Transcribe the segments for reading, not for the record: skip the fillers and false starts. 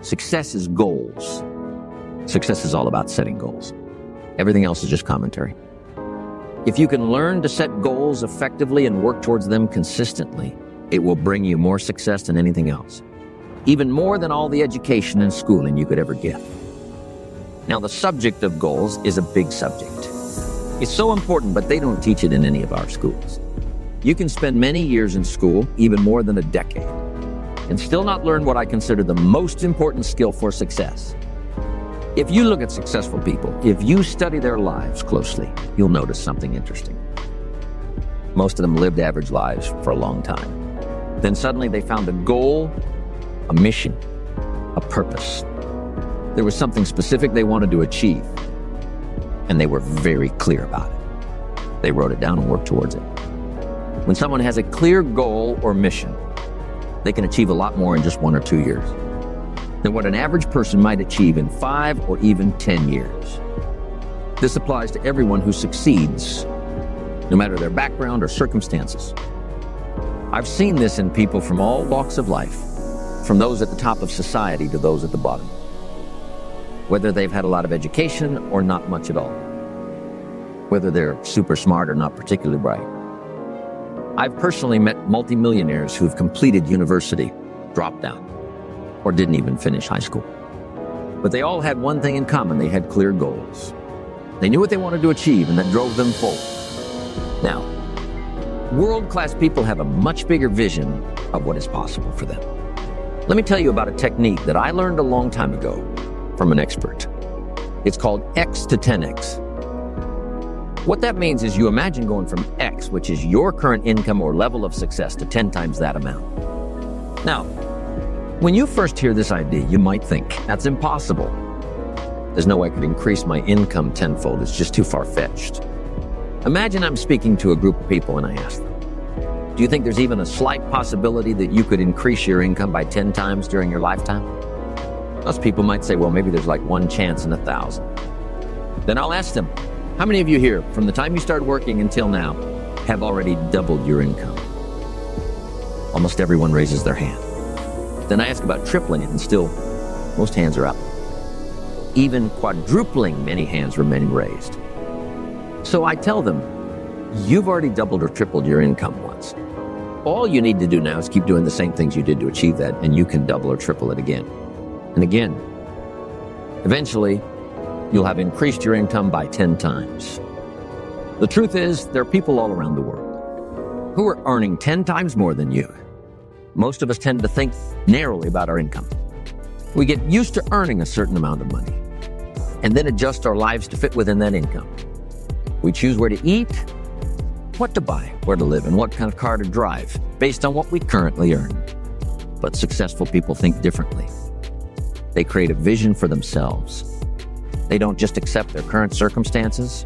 Success is goals. Success is all about setting goals. Everything else is just commentary. If you can learn to set goals effectively and work towards them consistently, it will bring you more success than anything else. Even more than all the education and schooling you could ever get. Now, the subject of goals is a big subject. It's so important, but they don't teach it in any of our schools. You can spend many years in school, even more than a decade, and still not learn what I consider the most important skill for success. If you look at successful people, if you study their lives closely, you'll notice something interesting. Most of them lived average lives for a long time. Then suddenly they found a goal, a mission, a purpose. There was something specific they wanted to achieve, and they were very clear about it. They wrote it down and worked towards it. When someone has a clear goal or mission, they can achieve a lot more in just 1 or 2 years than what an average person might achieve in 5 or even 10 years. This applies to everyone who succeeds, no matter their background or circumstances. I've seen this in people from all walks of life, from those at the top of society to those at the bottom, whether they've had a lot of education or not much at all, whether they're super smart or not particularly bright. I've personally met multimillionaires who've completed university, dropped out, or didn't even finish high school. But they all had one thing in common: they had clear goals. They knew what they wanted to achieve, and that drove them forward. Now, world-class people have a much bigger vision of what is possible for them. Let me tell you about a technique that I learned a long time ago from an expert. It's called X to 10X. What that means is you imagine going from X, which is your current income or level of success, to 10 times that amount. Now, when you first hear this idea, you might think, that's impossible. There's no way I could increase my income tenfold. It's just too far-fetched. Imagine I'm speaking to a group of people and I ask them, do you think there's even a slight possibility that you could increase your income by 10 times during your lifetime? Most people might say, well, maybe there's like 1 chance in 1,000. Then I'll ask them, how many of you here, from the time you started working until now, have already doubled your income? Almost everyone raises their hand. Then I ask about tripling it, and still, most hands are up. Even quadrupling, many hands remain raised. So I tell them, you've already doubled or tripled your income once. All you need to do now is keep doing the same things you did to achieve that, and you can double or triple it again and again. Eventually, you'll have increased your income by 10 times. The truth is, there are people all around the world who are earning 10 times more than you. Most of us tend to think narrowly about our income. We get used to earning a certain amount of money and then adjust our lives to fit within that income. We choose where to eat, what to buy, where to live, and what kind of car to drive based on what we currently earn. But successful people think differently. They create a vision for themselves. They don't just accept their current circumstances,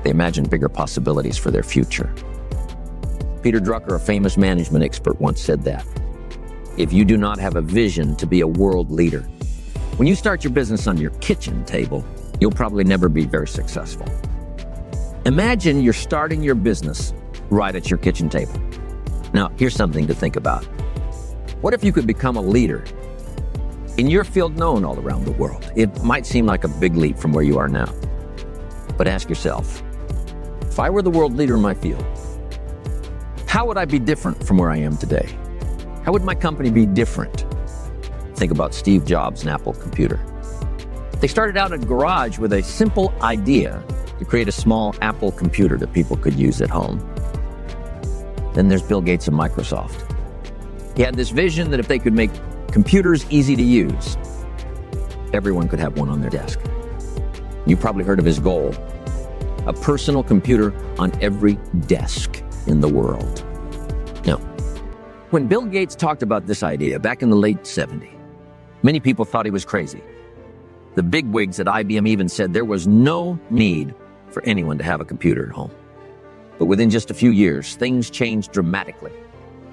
they imagine bigger possibilities for their future. Peter Drucker, a famous management expert, once said that if you do not have a vision to be a world leader, when you start your business on your kitchen table, you'll probably never be very successful. Imagine you're starting your business right at your kitchen table. Now, here's something to think about. What if you could become a leader in your field, known all around the world? It might seem like a big leap from where you are now. But ask yourself, if I were the world leader in my field, how would I be different from where I am today? How would my company be different? Think about Steve Jobs and Apple Computer. They started out in a garage with a simple idea to create a small Apple computer that people could use at home. Then there's Bill Gates of Microsoft. He had this vision that if they could make computers easy to use, everyone could have one on their desk. You probably heard of his goal, a personal computer on every desk in the world. Now, when Bill Gates talked about this idea back in the late 70s, many people thought he was crazy. The bigwigs at IBM even said there was no need for anyone to have a computer at home. But within just a few years, things changed dramatically.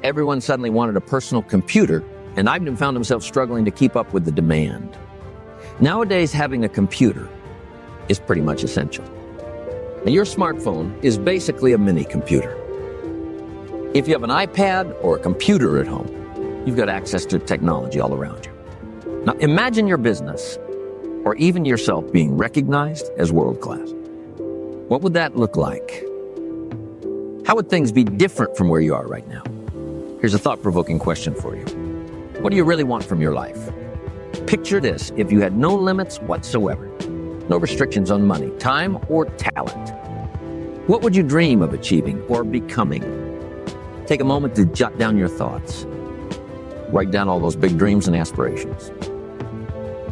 Everyone suddenly wanted a personal computer, and IBM found himself struggling to keep up with the demand. Nowadays, having a computer is pretty much essential. Now, your smartphone is basically a mini computer. If you have an iPad or a computer at home, you've got access to technology all around you. Now imagine your business, or even yourself, being recognized as world-class. What would that look like? How would things be different from where you are right now? Here's a thought-provoking question for you. What do you really want from your life? Picture this: if you had no limits whatsoever, no restrictions on money, time, or talent, what would you dream of achieving or becoming? Take a moment to jot down your thoughts. Write down all those big dreams and aspirations.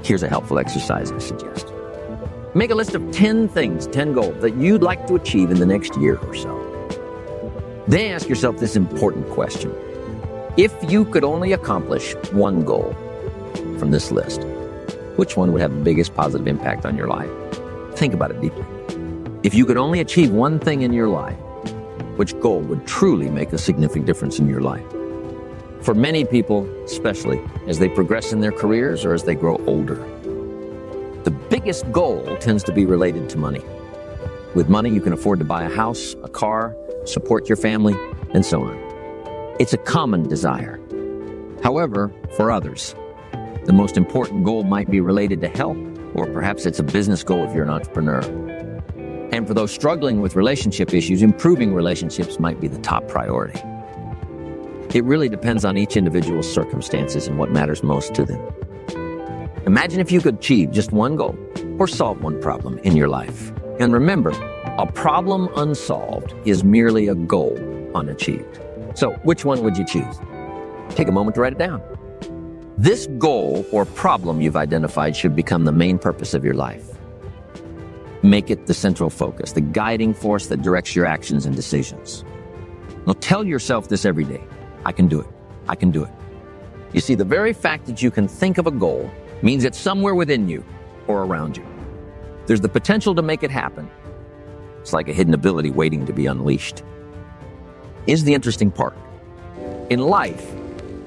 Here's a helpful exercise I suggest. Make a list of 10 things, 10 goals that you'd like to achieve in the next year or so. Then ask yourself this important question. If you could only accomplish one goal from this list, which one would have the biggest positive impact on your life? Think about it deeply. If you could only achieve one thing in your life, which goal would truly make a significant difference in your life? For many people, especially as they progress in their careers or as they grow older, the biggest goal tends to be related to money. With money, you can afford to buy a house, a car, support your family, and so on. It's a common desire. However, for others, the most important goal might be related to health, or perhaps it's a business goal if you're an entrepreneur. And for those struggling with relationship issues, improving relationships might be the top priority. It really depends on each individual's circumstances and what matters most to them. Imagine if you could achieve just one goal or solve one problem in your life. And remember, a problem unsolved is merely a goal unachieved. So which one would you choose? Take a moment to write it down. This goal or problem you've identified should become the main purpose of your life. Make it the central focus, the guiding force that directs your actions and decisions. Now tell yourself this every day. I can do it. I can do it. You see, the very fact that you can think of a goal means it's somewhere within you or around you. There's the potential to make it happen. It's like a hidden ability waiting to be unleashed. Here's the interesting part. In life,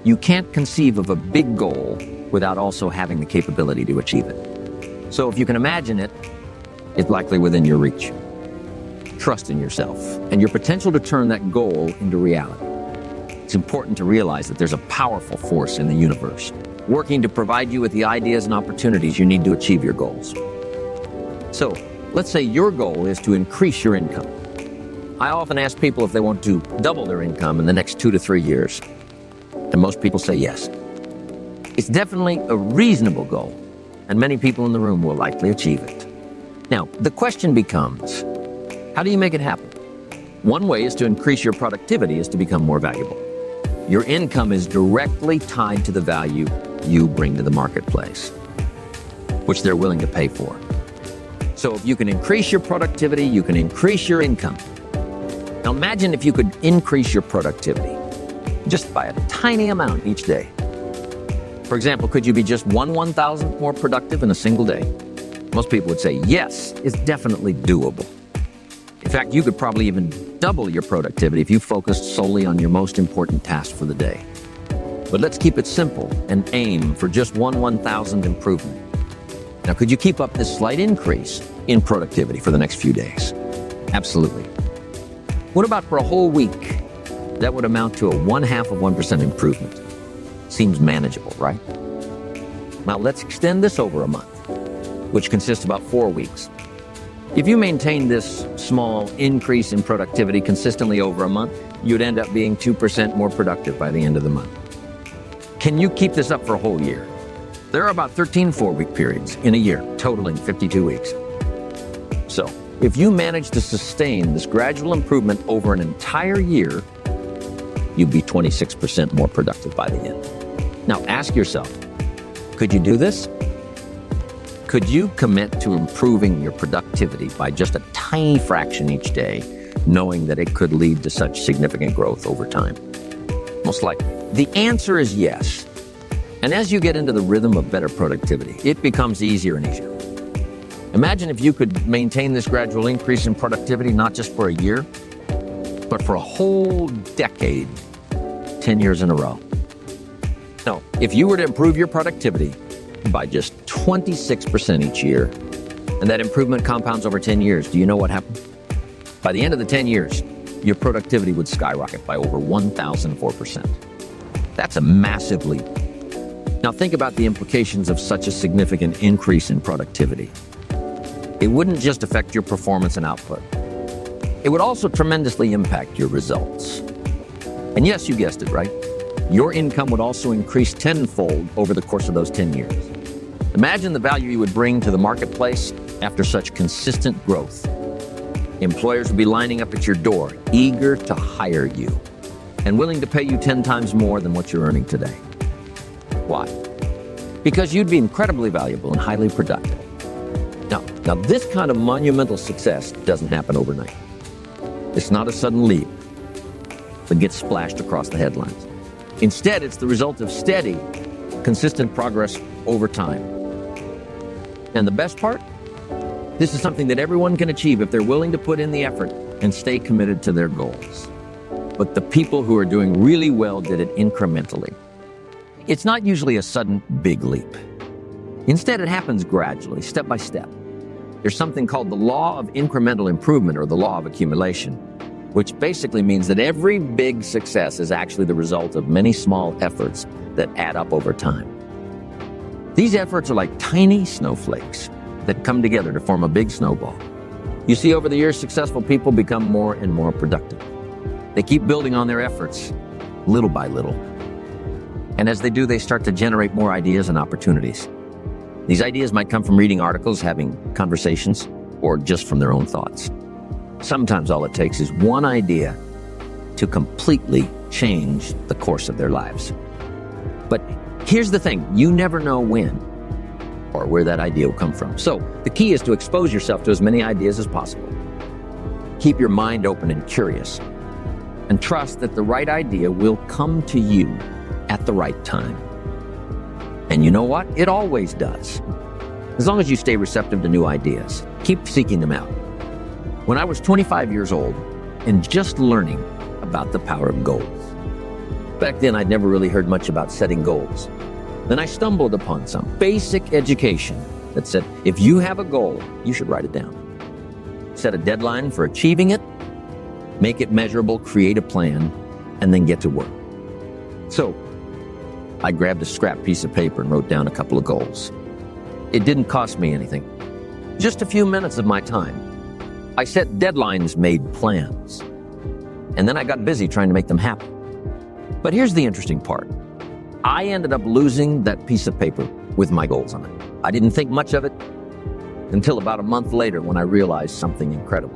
you can't conceive of a big goal without also having the capability to achieve it. So if you can imagine it, it's likely within your reach. Trust in yourself and your potential to turn that goal into reality. It's important to realize that there's a powerful force in the universe working to provide you with the ideas and opportunities you need to achieve your goals. So, let's say your goal is to increase your income. I often ask people if they want to double their income in the next 2 to 3 years. And most people say yes. It's definitely a reasonable goal, and many people in the room will likely achieve it. Now, the question becomes, how do you make it happen? One way is to increase your productivity is to become more valuable. Your income is directly tied to the value you bring to the marketplace, which they're willing to pay for. So if you can increase your productivity, you can increase your income. Now imagine if you could increase your productivity just by a tiny amount each day. For example, could you be just 1/1000th more productive in a single day? Most people would say, yes, it's definitely doable. In fact, you could probably even double your productivity if you focused solely on your most important task for the day. But let's keep it simple and aim for just 1/1000th improvement. Now, could you keep up this slight increase in productivity for the next few days? Absolutely. What about for a whole week? That would amount to a 0.5% improvement. Seems manageable, right? Now, let's extend this over a month, which consists of about 4 weeks. If you maintain this small increase in productivity consistently over a month, you'd end up being 2% more productive by the end of the month. Can you keep this up for a whole year? There are about 13 4-week periods in a year, totaling 52 weeks. So, if you manage to sustain this gradual improvement over an entire year, you'd be 26% more productive by the end. Now, ask yourself, could you do this? Could you commit to improving your productivity by just a tiny fraction each day, knowing that it could lead to such significant growth over time? Most likely. The answer is yes. And as you get into the rhythm of better productivity, it becomes easier and easier. Imagine if you could maintain this gradual increase in productivity not just for a year, but for a whole decade, 10 years in a row. No, if you were to improve your productivity by just 26% each year, and that improvement compounds over 10 years, do you know what happened? By the end of the 10 years, your productivity would skyrocket by over 1,004%. That's a massive leap. Now think about the implications of such a significant increase in productivity. It wouldn't just affect your performance and output. It would also tremendously impact your results. And yes, you guessed it, right? Your income would also increase tenfold over the course of those 10 years. Imagine the value you would bring to the marketplace after such consistent growth. Employers would be lining up at your door, eager to hire you, and willing to pay you 10 times more than what you're earning today. Why? Because you'd be incredibly valuable and highly productive. Now this kind of monumental success doesn't happen overnight. It's not a sudden leap that gets splashed across the headlines. Instead, it's the result of steady, consistent progress over time. And the best part? This is something that everyone can achieve if they're willing to put in the effort and stay committed to their goals. But the people who are doing really well did it incrementally. It's not usually a sudden big leap. Instead, it happens gradually, step by step. There's something called the law of incremental improvement, or the law of accumulation, which basically means that every big success is actually the result of many small efforts that add up over time. These efforts are like tiny snowflakes that come together to form a big snowball. You see, over the years, successful people become more and more productive. They keep building on their efforts, little by little. And as they do, they start to generate more ideas and opportunities. These ideas might come from reading articles, having conversations, or just from their own thoughts. Sometimes all it takes is one idea to completely change the course of their lives. But here's the thing, you never know when or where that idea will come from. So the key is to expose yourself to as many ideas as possible. Keep your mind open and curious, and trust that the right idea will come to you at the right time. And you know what? It always does. As long as you stay receptive to new ideas, keep seeking them out. When I was 25 years old and just learning about the power of goals. Back then, I'd never really heard much about setting goals. Then I stumbled upon some basic education that said, if you have a goal, you should write it down. Set a deadline for achieving it, make it measurable, create a plan, and then get to work. So I grabbed a scrap piece of paper and wrote down a couple of goals. It didn't cost me anything. Just a few minutes of my time. I set deadlines, made plans, and then I got busy trying to make them happen. But here's the interesting part. I ended up losing that piece of paper with my goals on it. I didn't think much of it until about a month later when I realized something incredible.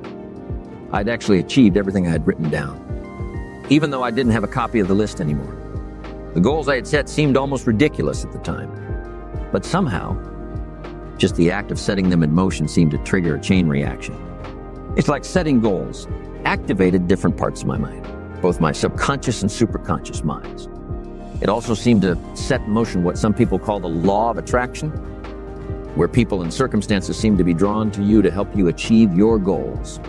I'd actually achieved everything I had written down, even though I didn't have a copy of the list anymore. The goals I had set seemed almost ridiculous at the time, but somehow, just the act of setting them in motion seemed to trigger a chain reaction. It's like setting goals activated different parts of my mind, both my subconscious and superconscious minds. It also seemed to set in motion what some people call the law of attraction, where people and circumstances seem to be drawn to you to help you achieve your goals.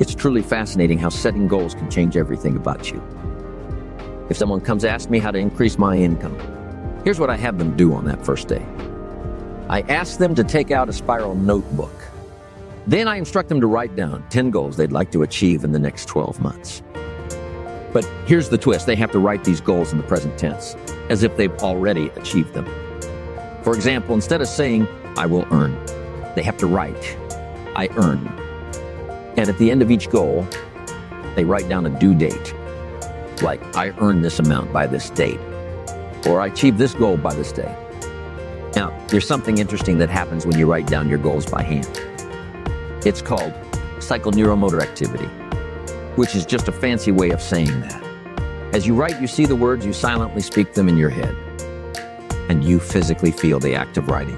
It's truly fascinating how setting goals can change everything about you. If someone comes to ask me how to increase my income, here's what I have them do on that first day. I ask them to take out a spiral notebook. Then I instruct them to write down 10 goals they'd like to achieve in the next 12 months. But here's the twist. They have to write these goals in the present tense, as if they've already achieved them. For example, instead of saying, I will earn, they have to write, I earn. And at the end of each goal, they write down a due date. Like, I earned this amount by this date, or I achieved this goal by this day. Now, there's something interesting that happens when you write down your goals by hand. It's called psychoneuromotor activity, which is just a fancy way of saying that. As you write, you see the words, you silently speak them in your head, and you physically feel the act of writing.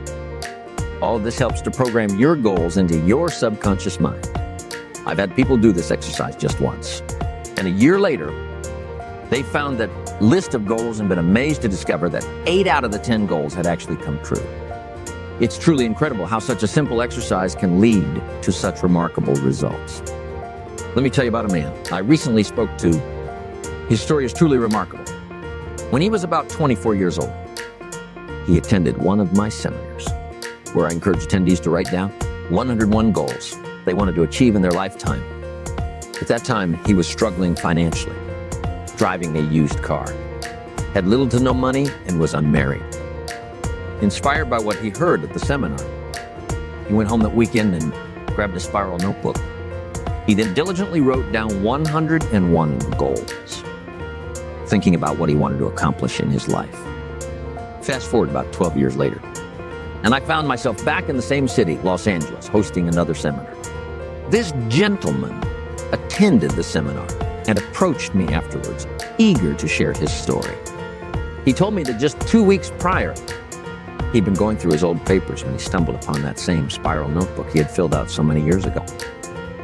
All of this helps to program your goals into your subconscious mind. I've had people do this exercise just once, and a year later, they found that list of goals and been amazed to discover that 8 out of the 10 goals had actually come true. It's truly incredible how such a simple exercise can lead to such remarkable results. Let me tell you about a man I recently spoke to. His story is truly remarkable. When he was about 24 years old, he attended one of my seminars where I encourage attendees to write down 101 goals they wanted to achieve in their lifetime. At that time, he was struggling financially, driving a used car, had little to no money, and was unmarried. Inspired by what he heard at the seminar, he went home that weekend and grabbed a spiral notebook. He then diligently wrote down 101 goals, thinking about what he wanted to accomplish in his life. Fast forward about 12 years later, and I found myself back in the same city, Los Angeles, hosting another seminar. This gentleman attended the seminar and approached me afterwards, eager to share his story. He told me that just 2 weeks prior, he'd been going through his old papers when he stumbled upon that same spiral notebook he had filled out so many years ago.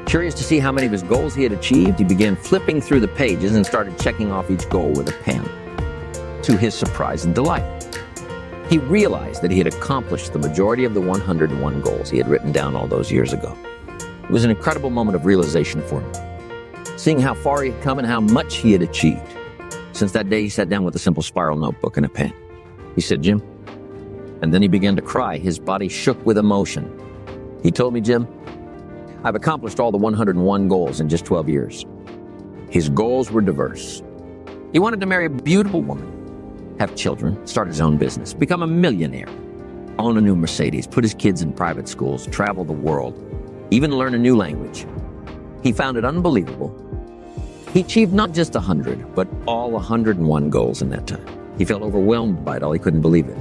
Curious to see how many of his goals he had achieved, he began flipping through the pages and started checking off each goal with a pen. To his surprise and delight, he realized that he had accomplished the majority of the 101 goals he had written down all those years ago. It was an incredible moment of realization for him, seeing how far he had come and how much he had achieved. Since that day, he sat down with a simple spiral notebook and a pen. He said, "Jim," and then he began to cry. His body shook with emotion. He told me, "Jim, I've accomplished all the 101 goals in just 12 years. His goals were diverse. He wanted to marry a beautiful woman, have children, start his own business, become a millionaire, own a new Mercedes, put his kids in private schools, travel the world, even learn a new language. He found it unbelievable. He achieved not just 100, but all 101 goals in that time. He felt overwhelmed by it all. He couldn't believe it.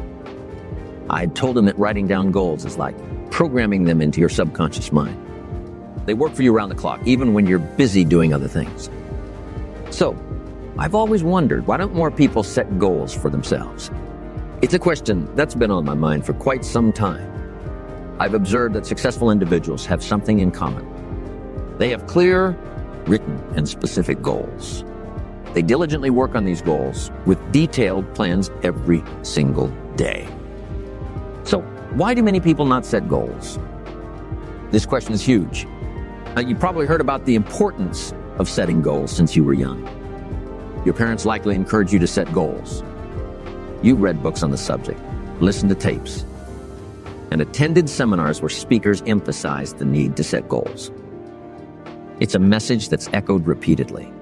I had told him that writing down goals is like programming them into your subconscious mind. They work for you around the clock, even when you're busy doing other things. So, I've always wondered, why don't more people set goals for themselves? It's a question that's been on my mind for quite some time. I've observed that successful individuals have something in common. They have clear, written, and specific goals. They diligently work on these goals with detailed plans every single day. So, why do many people not set goals? This question is huge. You probably heard about the importance of setting goals since you were young. Your parents likely encouraged you to set goals. You've read books on the subject, listened to tapes, and attended seminars where speakers emphasized the need to set goals. It's a message that's echoed repeatedly.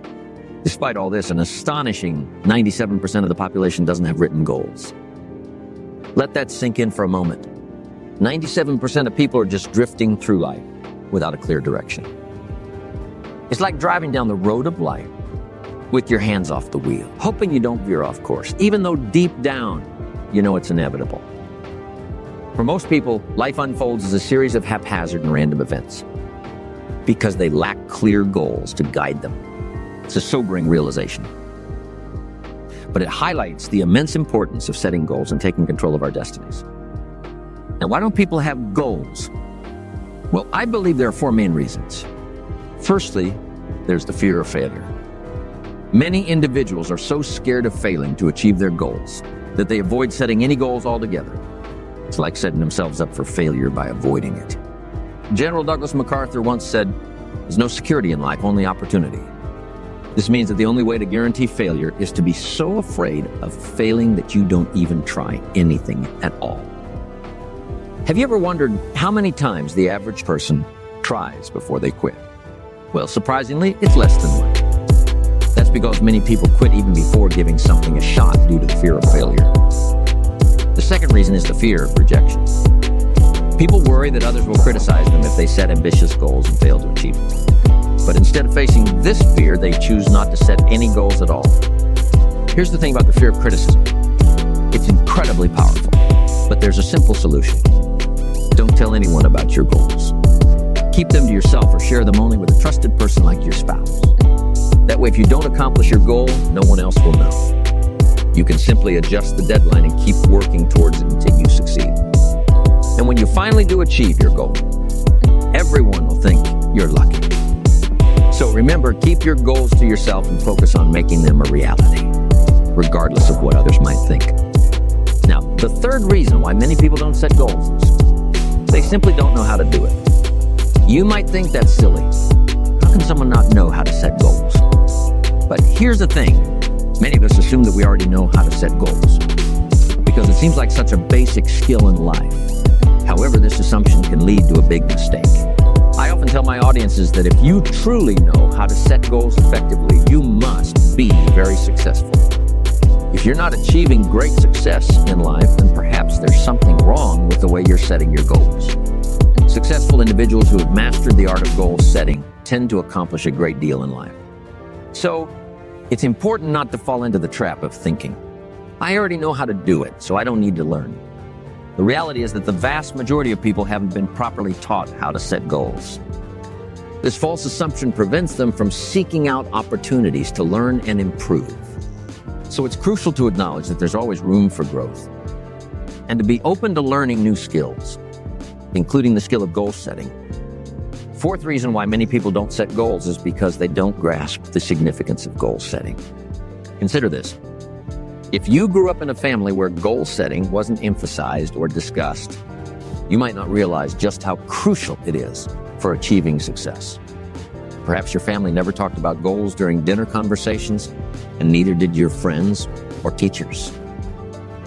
Despite all this, an astonishing 97% of the population doesn't have written goals. Let that sink in for a moment. 97% of people are just drifting through life without a clear direction. It's like driving down the road of life with your hands off the wheel, hoping you don't veer off course, even though deep down, you know it's inevitable. For most people, life unfolds as a series of haphazard and random events because they lack clear goals to guide them. It's a sobering realization. But it highlights the immense importance of setting goals and taking control of our destinies. Now, why don't people have goals? Well, I believe there are 4 main reasons. Firstly, there's the fear of failure. Many individuals are so scared of failing to achieve their goals that they avoid setting any goals altogether. It's like setting themselves up for failure by avoiding it. General Douglas MacArthur once said, "There's no security in life, only opportunity." This means that the only way to guarantee failure is to be so afraid of failing that you don't even try anything at all. Have you ever wondered how many times the average person tries before they quit? Well, surprisingly, it's less than 1. That's because many people quit even before giving something a shot due to the fear of failure. The second reason is the fear of rejection. People worry that others will criticize them if they set ambitious goals and fail to achieve them. But instead of facing this fear, they choose not to set any goals at all. Here's the thing about the fear of criticism. It's incredibly powerful, but there's a simple solution. Don't tell anyone about your goals. Keep them to yourself or share them only with a trusted person like your spouse. That way, if you don't accomplish your goal, no one else will know. You can simply adjust the deadline and keep working towards it until you succeed. And when you finally do achieve your goal, everyone will think you're lucky. So remember, keep your goals to yourself and focus on making them a reality, regardless of what others might think. Now, the third reason why many people don't set goals is they simply don't know how to do it. You might think that's silly. How can someone not know how to set goals? But here's the thing. Many of us assume that we already know how to set goals because it seems like such a basic skill in life. However, this assumption can lead to a big mistake. I often tell my audiences that if you truly know how to set goals effectively, you must be very successful. If If you're not achieving great success in life, then perhaps there's something wrong with the way you're setting your goals. Successful individuals who have mastered the art of goal setting tend to accomplish a great deal in life. So, it's important not to fall into the trap of thinking, I already know how to do it, so I don't need to learn. The reality is that the vast majority of people haven't been properly taught how to set goals. This false assumption prevents them from seeking out opportunities to learn and improve. So it's crucial to acknowledge that there's always room for growth and to be open to learning new skills, including the skill of goal setting. Fourth reason why many people don't set goals is because they don't grasp the significance of goal setting. Consider this. If you grew up in a family where goal setting wasn't emphasized or discussed, you might not realize just how crucial it is for achieving success. Perhaps your family never talked about goals during dinner conversations, and neither did your friends or teachers.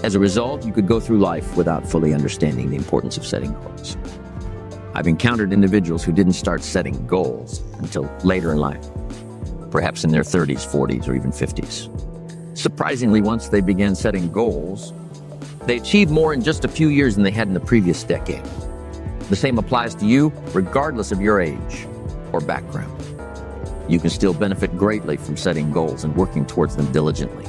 As a result, you could go through life without fully understanding the importance of setting goals. I've encountered individuals who didn't start setting goals until later in life, perhaps in their 30s, 40s, or even 50s. Surprisingly, once they began setting goals, they achieved more in just a few years than they had in the previous decade. The same applies to you, regardless of your age or background. You can still benefit greatly from setting goals and working towards them diligently.